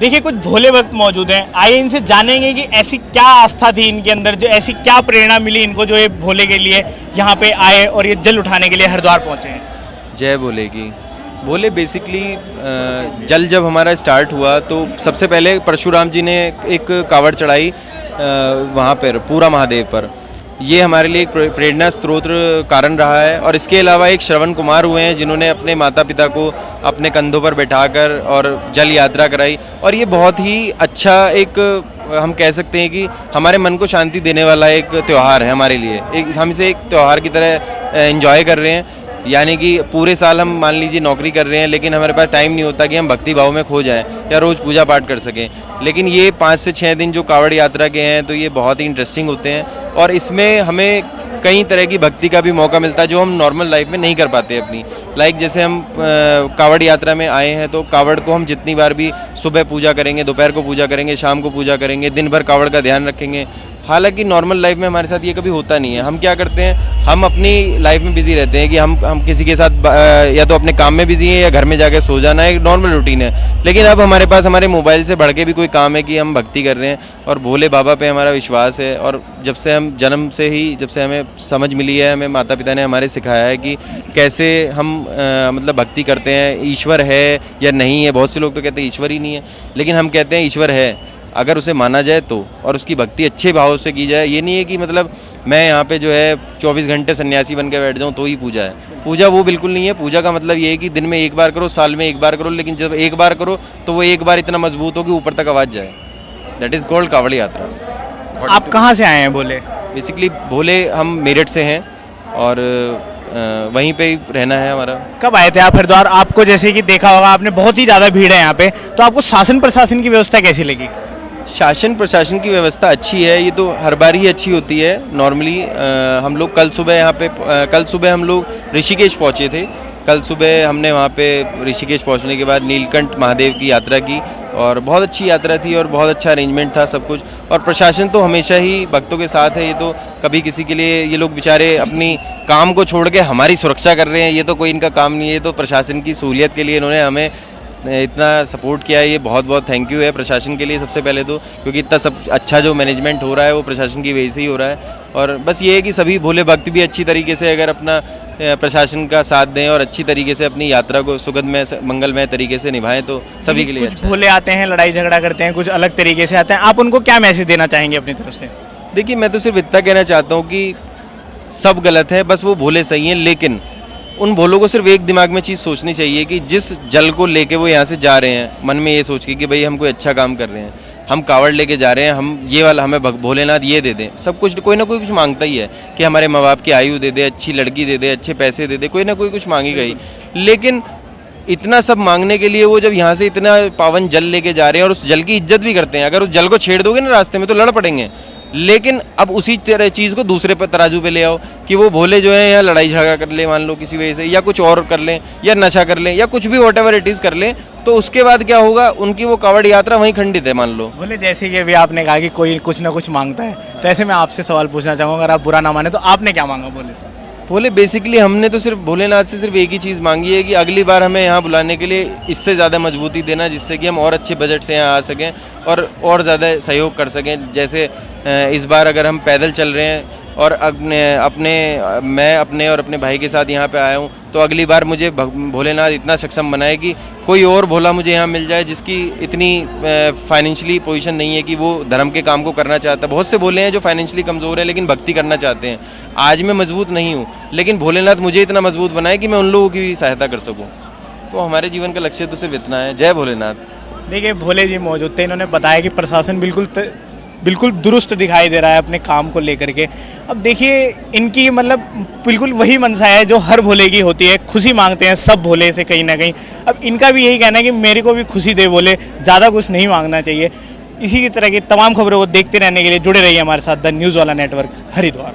देखिए कुछ भोले भक्त मौजूद हैं, आइए इनसे जानेंगे कि ऐसी क्या आस्था थी इनके अंदर, जो ऐसी क्या प्रेरणा मिली इनको जो ये भोले के लिए यहाँ पे आए और ये जल उठाने के लिए हरिद्वार पहुँचे हैं। जय भोले की। भोले बेसिकली जल जब हमारा स्टार्ट हुआ तो सबसे पहले परशुराम जी ने एक कावड़ चढ़ाई वहाँ पर पूरा महादेव पर। ये हमारे लिए एक प्रेरणा स्रोत कारण रहा है। और इसके अलावा एक श्रवण कुमार हुए हैं जिन्होंने अपने माता पिता को अपने कंधों पर बैठाकर और जल यात्रा कराई। और ये बहुत ही अच्छा एक हम कह सकते हैं कि हमारे मन को शांति देने वाला एक त्यौहार है हमारे लिए। हम इसे एक त्यौहार की तरह एंजॉय कर रहे हैं। यानी कि पूरे साल हम मान लीजिए नौकरी कर रहे हैं लेकिन हमारे पास टाइम नहीं होता कि हम भक्ति भाव में खो जाएं या रोज़ पूजा पाठ कर सकें। लेकिन ये 5 से 6 दिन जो कावड़ यात्रा के हैं तो ये बहुत ही इंटरेस्टिंग होते हैं और इसमें हमें कई तरह की भक्ति का भी मौका मिलता है जो हम नॉर्मल लाइफ में नहीं कर पाते अपनी। जैसे हम कावड़ यात्रा में आए हैं तो कावड़ को हम जितनी बार भी सुबह पूजा करेंगे, दोपहर को पूजा करेंगे, शाम को पूजा करेंगे, दिन भर कावड़ का ध्यान रखेंगे। हालांकि नॉर्मल लाइफ में हमारे साथ ये कभी होता नहीं है। हम क्या करते हैं, हम अपनी लाइफ में बिजी रहते हैं कि हम किसी के साथ या तो अपने काम में बिजी हैं या घर में जाकर सो जाना, एक नॉर्मल रूटीन है। लेकिन अब हमारे पास हमारे मोबाइल से बढ़ के भी कोई काम है कि हम भक्ति कर रहे हैं और भोले बाबा पे हमारा विश्वास है। और जब से हम जन्म से ही जब से हमें समझ मिली है, हमें माता पिता ने हमारे सिखाया है कि कैसे हम मतलब भक्ति करते हैं, ईश्वर है या नहीं है। बहुत से लोग तो कहते हैं ईश्वर ही नहीं है, लेकिन हम कहते हैं ईश्वर है अगर उसे माना जाए तो, और उसकी भक्ति अच्छे भाव से की जाए। ये नहीं है कि मतलब मैं यहाँ पे जो है 24 घंटे सन्यासी बन के बैठ जाऊँ तो ही पूजा है। पूजा वो बिल्कुल नहीं है। पूजा का मतलब ये है कि दिन में एक बार करो, साल में एक बार करो, लेकिन जब एक बार करो तो वो एक बार इतना मजबूत हो कि ऊपर तक आवाज़ जाए। दैट इज़ कॉल्ड कावड़ यात्रा। आप कहाँ से आए हैं भोले? बेसिकली भोले हम मेरठ से हैं और वहीं पे ही रहना है हमारा। कब आए थे आप हरिद्वार? आपको जैसे कि देखा होगा आपने, बहुत ही ज़्यादा भीड़ है यहाँ पे, तो आपको शासन प्रशासन की व्यवस्था कैसी लगी? शासन प्रशासन की व्यवस्था अच्छी है। ये तो हर बार ही अच्छी होती है नॉर्मली। हम लोग कल सुबह हम लोग ऋषिकेश पहुँचे थे। कल सुबह हमने वहाँ पे ऋषिकेश पहुँचने के बाद नीलकंठ महादेव की यात्रा की और बहुत अच्छी यात्रा थी और बहुत अच्छा अरेंजमेंट था सब कुछ। और प्रशासन तो हमेशा ही भक्तों के साथ है। ये तो कभी किसी के लिए, ये लोग बेचारे अपनी काम को छोड़ के हमारी सुरक्षा कर रहे हैं, ये तो कोई इनका काम नहीं है। ये तो प्रशासन की सहूलियत के लिए इन्होंने हमें इतना सपोर्ट किया है। ये बहुत बहुत थैंक यू है प्रशासन के लिए सबसे पहले तो, क्योंकि इतना सब अच्छा जो मैनेजमेंट हो रहा है वो प्रशासन की वजह से ही हो रहा है। और बस ये है कि सभी भोले भक्त भी अच्छी तरीके से अगर अपना प्रशासन का साथ दें और अच्छी तरीके से अपनी यात्रा को सुगममय मंगलमय तरीके से निभाएं तो सभी के लिए अच्छा। भोले आते हैं, लड़ाई झगड़ा करते हैं, कुछ अलग तरीके से आते हैं, आप उनको क्या मैसेज देना चाहेंगे अपनी तरफ से? देखिए, मैं तो सिर्फ इतना कहना चाहता हूँ कि सब गलत है, बस वो भोले सही हैं। लेकिन उन भोलों को सिर्फ एक दिमाग में चीज़ सोचनी चाहिए कि जिस जल को लेके वो यहाँ से जा रहे हैं, मन में ये सोच के कि भाई हम कोई अच्छा काम कर रहे हैं, हम कावड़ लेके जा रहे हैं, हम ये वाला हमें भोलेनाथ ये दे दें। सब कुछ कोई ना कोई कुछ मांगता ही है कि हमारे माँ बाप की आयु दे दे, अच्छी लड़की दे दे, अच्छे पैसे दे दे, कोई ना कोई कुछ मांगेगा ही। लेकिन इतना सब मांगने के लिए वो जब यहाँ से इतना पावन जल लेके जा रहे हैं और उस जल की इज्जत भी करते हैं। अगर उस जल को छेड़ दोगे ना रास्ते में तो लड़ पड़ेंगे। लेकिन अब उसी तरह चीज़ को दूसरे पर तराजू पे ले आओ कि वो भोले जो है यहाँ लड़ाई झगड़ा कर ले मान लो किसी वजह से, या कुछ और कर लें, या नशा कर लें, या कुछ भी वॉट एवर इट इज़ कर लें, तो उसके बाद क्या होगा, उनकी वो कावड़ यात्रा वहीं खंडित है मान लो। भोले जैसे कि अभी आपने कहा कि कोई कुछ ना कुछ मांगता है, तो ऐसे मैं आपसे सवाल पूछना चाहूँगा, अगर आप बुरा ना माने तो आपने क्या मांगा भोले से? भोले बेसिकली हमने तो सिर्फ भोलेनाथ से सिर्फ एक ही चीज़ मांगी है कि अगली बार हमें यहाँ बुलाने के लिए इससे ज़्यादा मजबूती देना, जिससे कि हम और अच्छे बजट से यहाँ आ सकें और ज़्यादा सहयोग कर सकें। जैसे इस बार अगर हम पैदल चल रहे हैं और मैं अपने और अपने भाई के साथ यहाँ पे आया हूँ, तो अगली बार मुझे भोलेनाथ इतना सक्षम बनाए कि कोई और भोला मुझे यहाँ मिल जाए जिसकी इतनी फाइनेंशियली पोजीशन नहीं है कि वो धर्म के काम को करना चाहता है। बहुत से भोले हैं जो फाइनेंशियली कमज़ोर है लेकिन भक्ति करना चाहते हैं। आज मैं मजबूत नहीं हूँ, लेकिन भोलेनाथ मुझे इतना मजबूत बनाए कि मैं उन लोगों की भी सहायता कर सकूँ। तो हमारे जीवन का लक्ष्य तो सिर्फ इतना है। जय भोलेनाथ। देखिए, भोले जी मौजूद थे, इन्होंने बताया कि प्रशासन बिल्कुल दुरुस्त दिखाई दे रहा है अपने काम को लेकर के। अब देखिए, इनकी मतलब बिल्कुल वही मनसा है जो हर भोले की होती है, खुशी मांगते हैं सब भोले से कहीं ना कहीं। अब इनका भी यही कहना है कि मेरे को भी खुशी दे भोले, ज़्यादा कुछ नहीं मांगना चाहिए। इसी की तरह की तमाम खबरों को देखते रहने के लिए जुड़े रहिए हमारे साथ द न्यूज़ वाला नेटवर्क हरिद्वार।